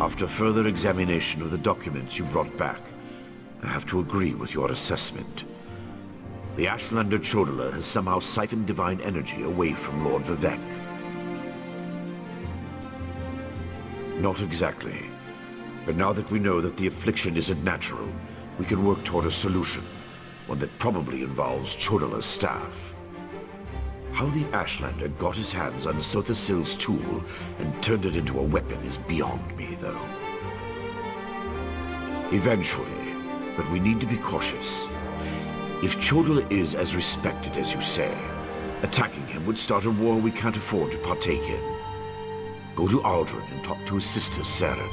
After further examination of the documents you brought back, I have to agree with your assessment. The Ashlander Chodala has somehow siphoned divine energy away from Lord Vivek. Not exactly. But now that we know that the affliction isn't natural, we can work toward a solution. One that probably involves Chodala's staff. How the Ashlander got his hands on Sothasil's tool and turned it into a weapon is beyond me, though. Eventually, but we need to be cautious. If Chodala is as respected as you say, attacking him would start a war we can't afford to partake in. Go to Aldrin and talk to his sister, Saren.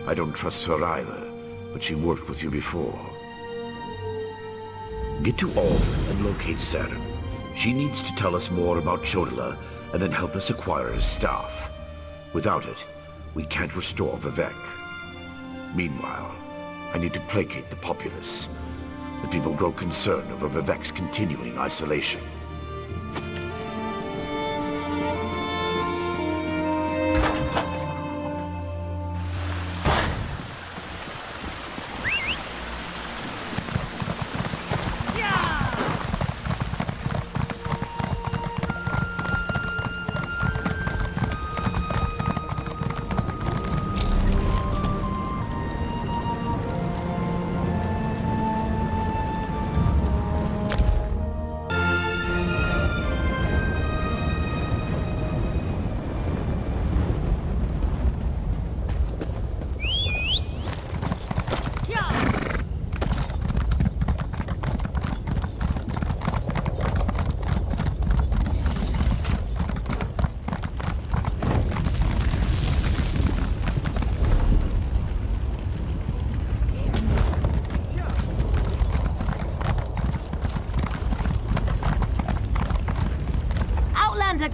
I don't trust her either, but she worked with you before. Get to Aldrin and locate Saren. She needs to tell us more about Chodala and then help us acquire his staff. Without it, we can't restore Vivek. Meanwhile, I need to placate the populace. The people grow concerned over Vivek's continuing isolation.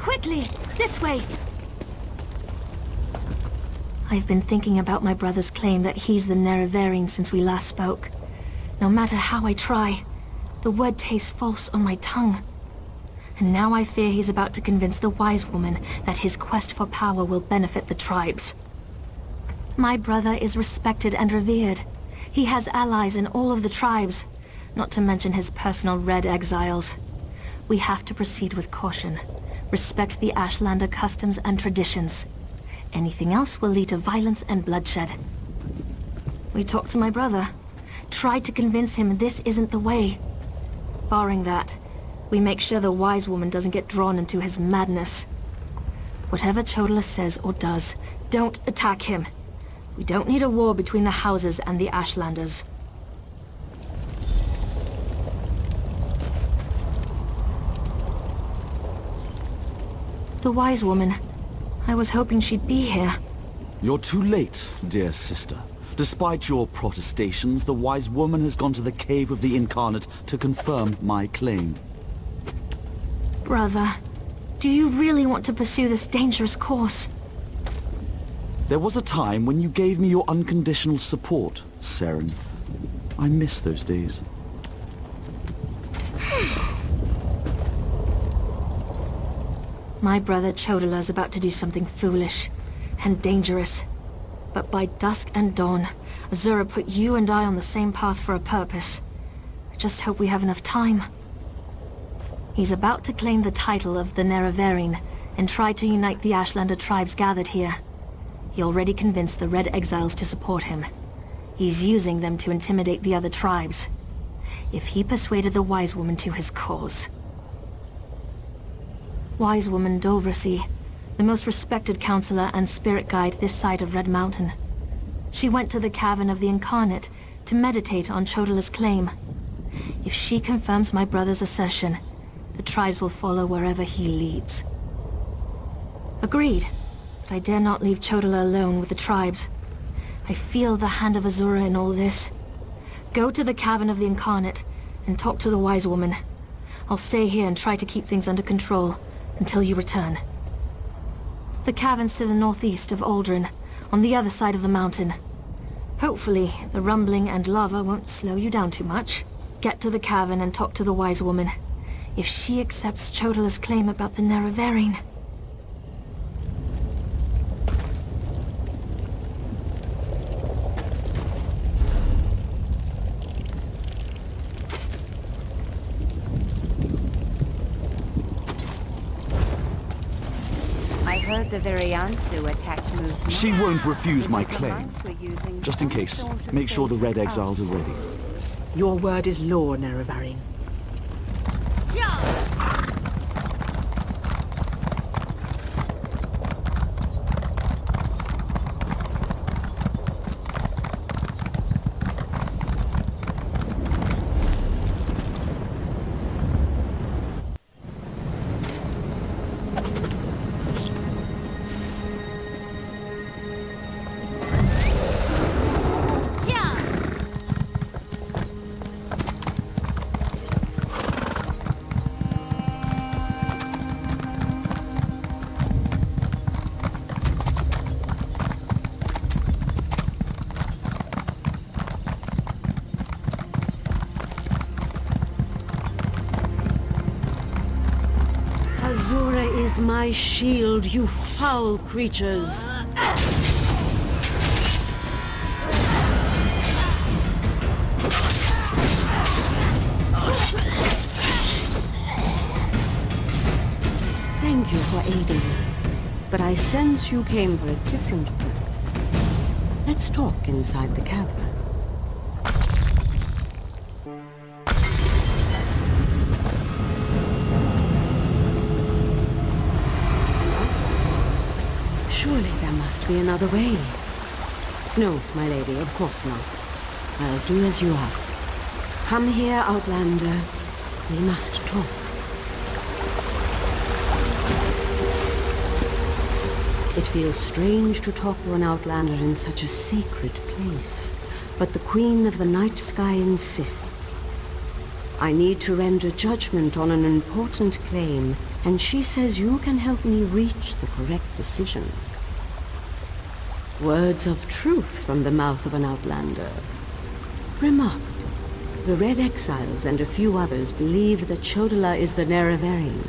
Quickly! This way! I've been thinking about my brother's claim that he's the Nerevarine since we last spoke. No matter how I try, the word tastes false on my tongue. And now I fear he's about to convince the wise woman that his quest for power will benefit the tribes. My brother is respected and revered. He has allies in all of the tribes, not to mention his personal Red Exiles. We have to proceed with caution. Respect the Ashlander customs and traditions. Anything else will lead to violence and bloodshed. We talked to my brother. Tried to convince him this isn't the way. Barring that, we make sure the wise woman doesn't get drawn into his madness. Whatever Chodala says or does, don't attack him. We don't need a war between the houses and the Ashlanders. The wise woman. I was hoping she'd be here. You're too late, dear sister. Despite your protestations, the wise woman has gone to the cave of the incarnate to confirm my claim. Brother, do you really want to pursue this dangerous course? There was a time when you gave me your unconditional support, Saren. I miss those days. My brother Chodala's about to do something foolish and dangerous. But by dusk and dawn, Azura put you and I on the same path for a purpose. I just hope we have enough time. He's about to claim the title of the Nerevarine and try to unite the Ashlander tribes gathered here. He already convinced the Red Exiles to support him. He's using them to intimidate the other tribes. If he persuaded the wise woman to his cause... Wise woman Dovrasi, the most respected counselor and spirit guide this side of Red Mountain. She went to the Cavern of the Incarnate to meditate on Chodala's claim. If she confirms my brother's assertion, the tribes will follow wherever he leads. Agreed, but I dare not leave Chodala alone with the tribes. I feel the hand of Azura in all this. Go to the Cavern of the Incarnate and talk to the wise woman. I'll stay here and try to keep things under control until you return. The cavern's to the northeast of Aldrin, on the other side of the mountain. Hopefully, the rumbling and lava won't slow you down too much. Get to the cavern and talk to the wise woman. If she accepts Chodala's claim about the Nerevarine... The very Ansu attacked moved She north. won't refuse my Because the claim. monks were using Just in some case, sort of make sure the Red bait Exiles are ready. Your word is law, Nerevarine. Azura is my shield, you foul creatures. Thank you for aiding me, but I sense you came for a different purpose. Let's talk inside the cavern. Surely there must be another way. No, my lady, of course not. I'll do as you ask. Come here, Outlander. We must talk. It feels strange to talk to an Outlander in such a sacred place, but the Queen of the Night Sky insists. I need to render judgment on an important claim, and she says you can help me reach the correct decision. Words of truth from the mouth of an Outlander. Remarkable. The Red Exiles and a few others believe that Chodala is the Nerevarine.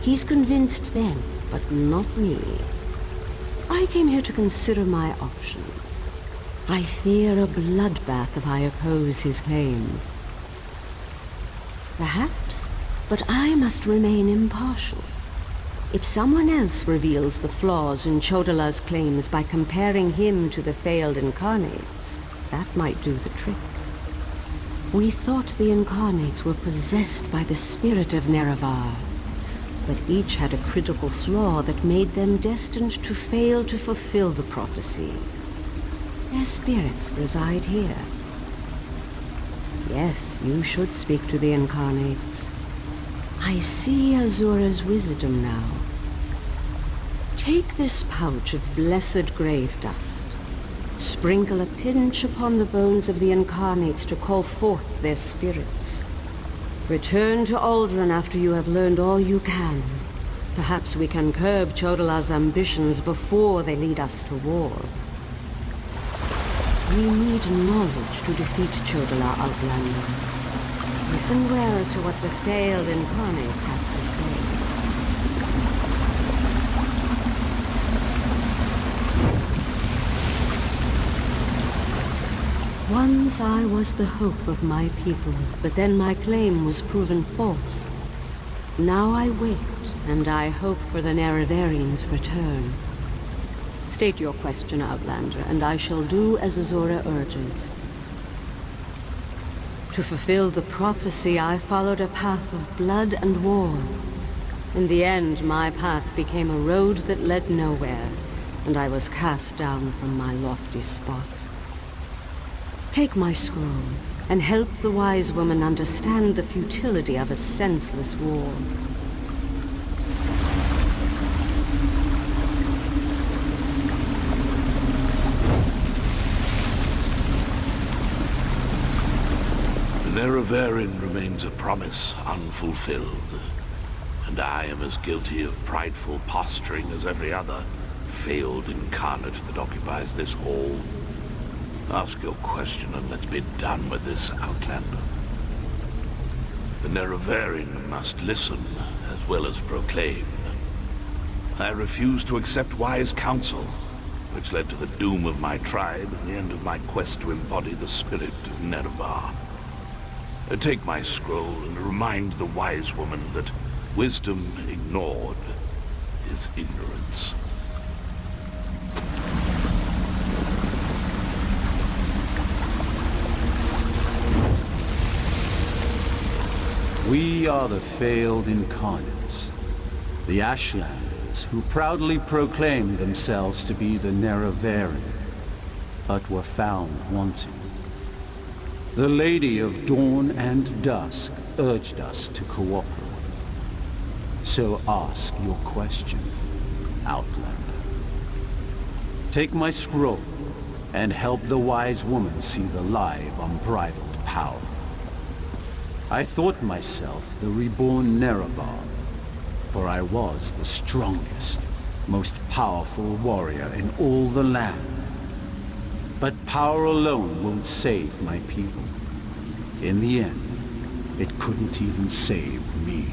He's convinced them, but not me. I came here to consider my options. I fear a bloodbath if I oppose his claim. Perhaps, but I must remain impartial. If someone else reveals the flaws in Chodala's claims by comparing him to the failed incarnates, that might do the trick. We thought the incarnates were possessed by the spirit of Nerevar, but each had a critical flaw that made them destined to fail to fulfill the prophecy. Their spirits reside here. Yes, you should speak to the incarnates. I see Azura's wisdom now. Take this pouch of blessed grave dust. Sprinkle a pinch upon the bones of the incarnates to call forth their spirits. Return to Aldrin after you have learned all you can. Perhaps we can curb Chodala's ambitions before they lead us to war. We need knowledge to defeat Chodala, Outlander. Listen well to what the failed incarnates have to say. Once I was the hope of my people, but then my claim was proven false. Now I wait, and I hope for the Nerevarines' return. State your question, Outlander, and I shall do as Azura urges. To fulfill the prophecy, I followed a path of blood and war. In the end, my path became a road that led nowhere, and I was cast down from my lofty spot. Take my scroll, and help the wise woman understand the futility of a senseless war. The Nerevarine remains a promise unfulfilled, and I am as guilty of prideful posturing as every other failed incarnate that occupies this hall. Ask your question and let's be done with this, Outlander. The Nerevarine must listen as well as proclaim. I refuse to accept wise counsel, which led to the doom of my tribe and the end of my quest to embody the spirit of Nerevar. Take my scroll and remind the wise woman that wisdom ignored is ignorance. are the failed incarnates. The Ashlanders, who proudly proclaimed themselves to be the Nerevarine, but were found wanting. The Lady of Dawn and Dusk urged us to cooperate. So ask your question, Outlander. Take my scroll, and help the wise woman see the lie of unbridled power. I thought myself the reborn Nerevar, for I was the strongest, most powerful warrior in all the land. But power alone won't save my people. In the end, it couldn't even save me.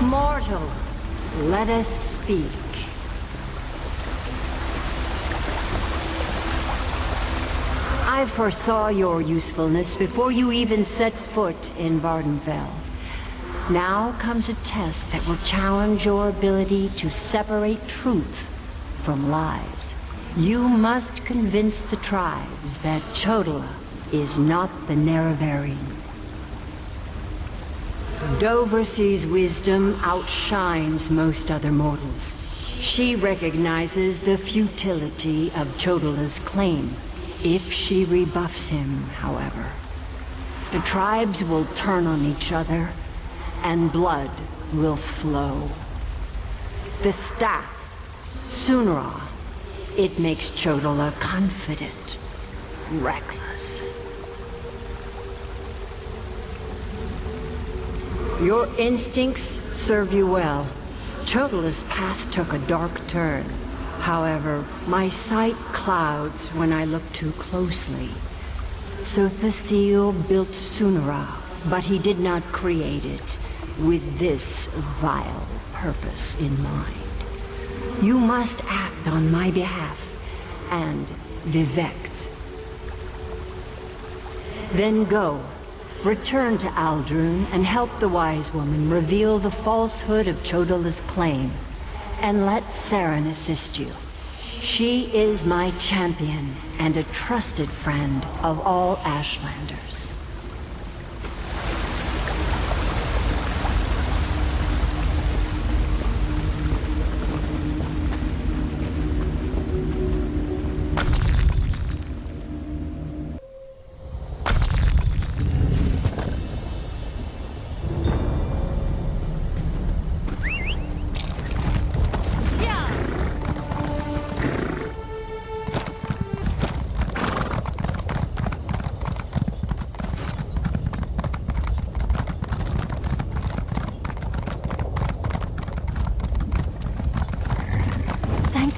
Mortal, let us speak. I foresaw your usefulness before you even set foot in Vardenfell. Now comes a test that will challenge your ability to separate truth from lies. You must convince the tribes that Chodola is not the Nerevarine. Doversee's wisdom outshines most other mortals. She recognizes the futility of Chodola's claim. If she rebuffs him, however, the tribes will turn on each other, and blood will flow. The staff, Sunra, it makes Chodola confident, reckless. Your instincts serve you well. Chodola's path took a dark turn. However, my sight clouds when I look too closely. Sothasil built Sunra, but he did not create it with this vile purpose in mind. You must act on my behalf, and Vivec's. Then go. Return to Aldrun and help the wise woman reveal the falsehood of Chodola's claim. And let Saren assist you. She is my champion and a trusted friend of all Ashlanders.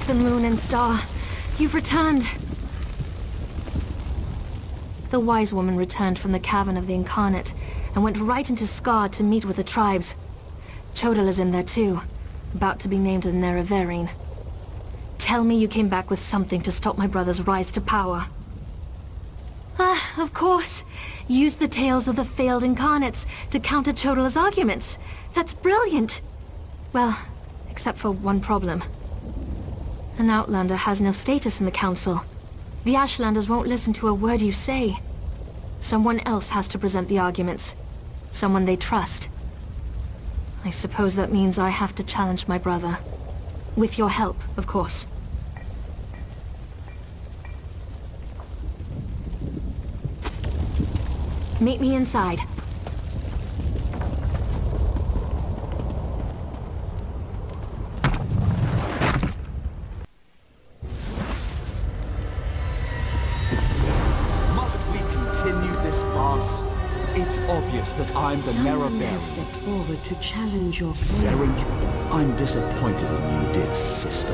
The moon and star, you've returned. The wise woman returned from the cavern of the Incarnate and went right into Scar to meet with the tribes. Chodola's in there too, about to be named the Nerevarine. Tell me you came back with something to stop my brother's rise to power. Of course. Use the tales of the failed Incarnates to counter Chodola's arguments. That's brilliant. Well, except for one problem. An Outlander has no status in the Council. The Ashlanders won't listen to a word you say. Someone else has to present the arguments. Someone they trust. I suppose that means I have to challenge my brother. With your help, of course. Meet me inside. It's obvious that I'm the Nerevarine. Stepped forward to challenge your friend. Saren, I'm disappointed in you, dear sister.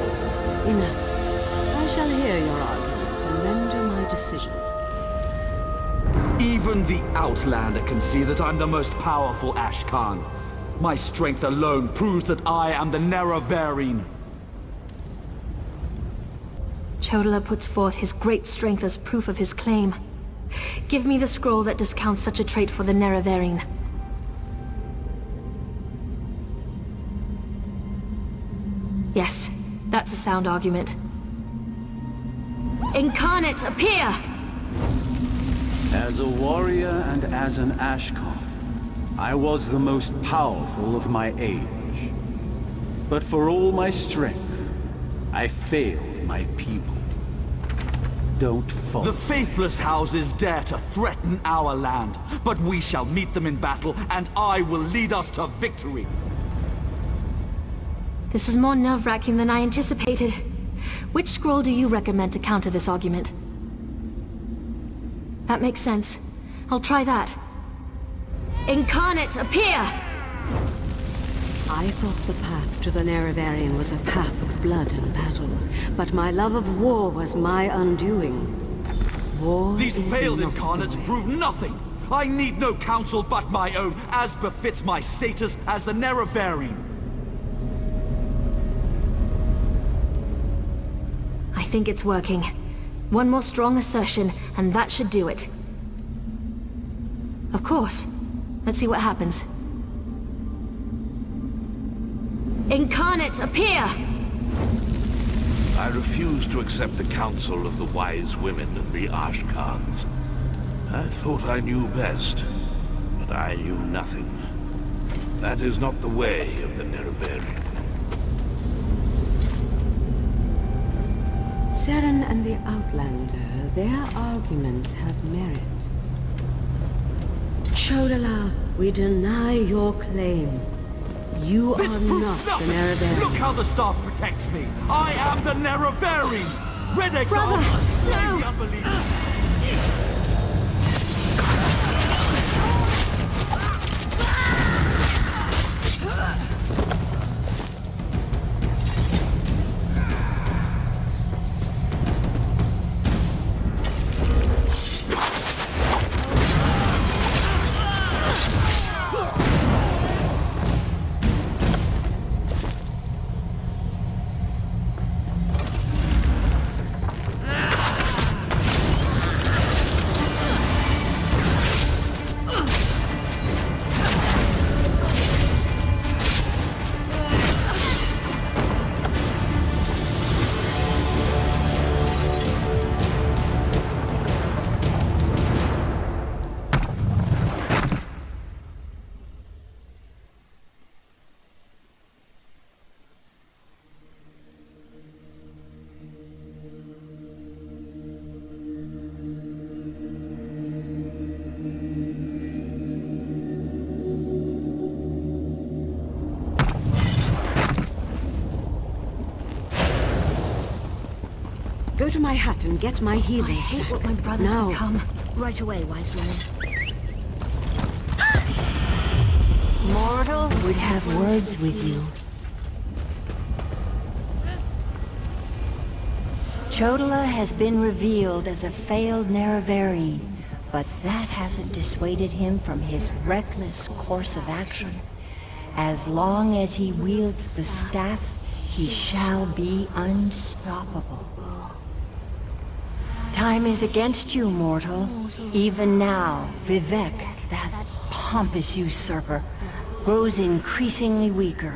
Enough. I shall hear your arguments and render my decision. Even the Outlander can see that I'm the most powerful Ashkan. My strength alone proves that I am the Nerevarine. Chodola puts forth his great strength as proof of his claim. Give me the scroll that discounts such a trait for the Nerevarine. Yes, that's a sound argument. Incarnates, appear! As a warrior and as an Ashkan, I was the most powerful of my age. But for all my strength, I failed my people. Don't fall. The faithless houses dare to threaten our land, but we shall meet them in battle, and I will lead us to victory. This is more nerve-wracking than I anticipated. Which scroll do you recommend to counter this argument? That makes sense. I'll try that. Incarnate, appear! I thought the path to the Nerevarine was a path of blood and battle, but my love of war was my undoing. War These is failed not the incarnates way. prove nothing. I need no counsel but my own, as befits my status as the Nerevarine. I think it's working. One more strong assertion, and that should do it. Of course. Let's see what happens. Incarnate, appear! I refuse to accept the counsel of the wise women and the Ashkans. I thought I knew best, but I knew nothing. That is not the way of the Nerevarine. Seren and the Outlander, their arguments have merit. Chodala, we deny your claim. You This are proves not nothing! the Nerevarine. Look how the staff protects me! I am the Nerevarine! Redneck's Brother, armor slain no! the unbelievers! Go to my hut and get my healers. I hate what my brother's now. become. Right away, wise woman. Mortal would have words with you. Chodala has been revealed as a failed Nerevarine, but that hasn't dissuaded him from his reckless course of action. As long as he wields the staff, he shall be unstoppable. Time is against you, mortal. Even now, Vivek, that pompous usurper, grows increasingly weaker.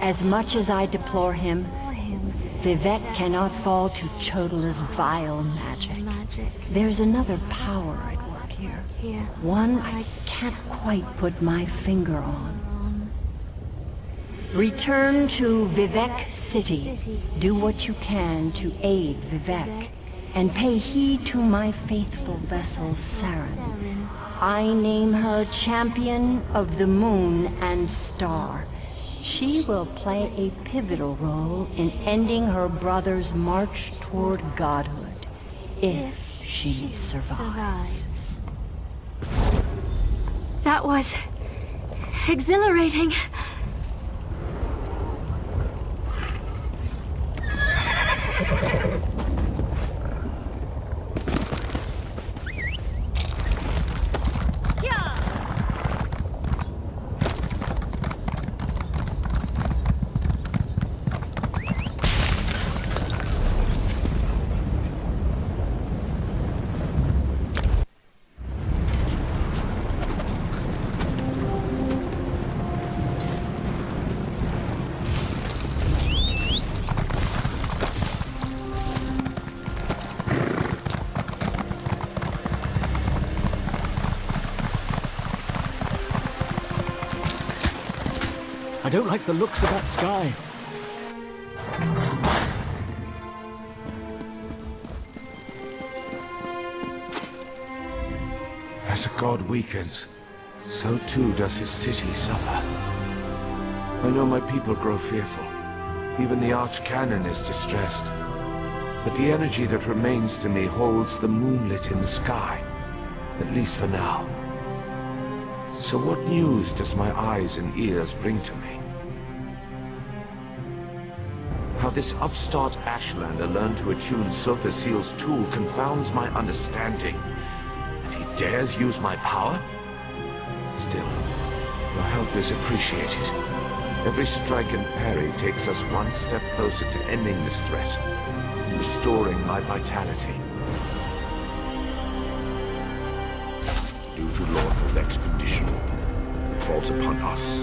As much as I deplore him, Vivek cannot fall to Chodala's vile magic. There's another power at work here. One I can't quite put my finger on. Return to Vivek City. Do what you can to aid Vivek. And pay heed to my faithful vessel, Saren. I name her Champion of the Moon and Star. She will play a pivotal role in ending her brother's march toward godhood, if she survives. That was... exhilarating. don't like the looks of that sky. As a god weakens, so too does his city suffer. I know my people grow fearful. Even the Archcanon is distressed. But the energy that remains to me holds the moonlit in the sky, at least for now. So what news does my eyes and ears bring to me? How this upstart Ashlander learned to attune Sotha Seal's tool confounds my understanding. And he dares use my power? Still, your help is appreciated. Every strike and parry takes us one step closer to ending this threat, and restoring my vitality. Due to Lord Vivek's condition, it falls upon us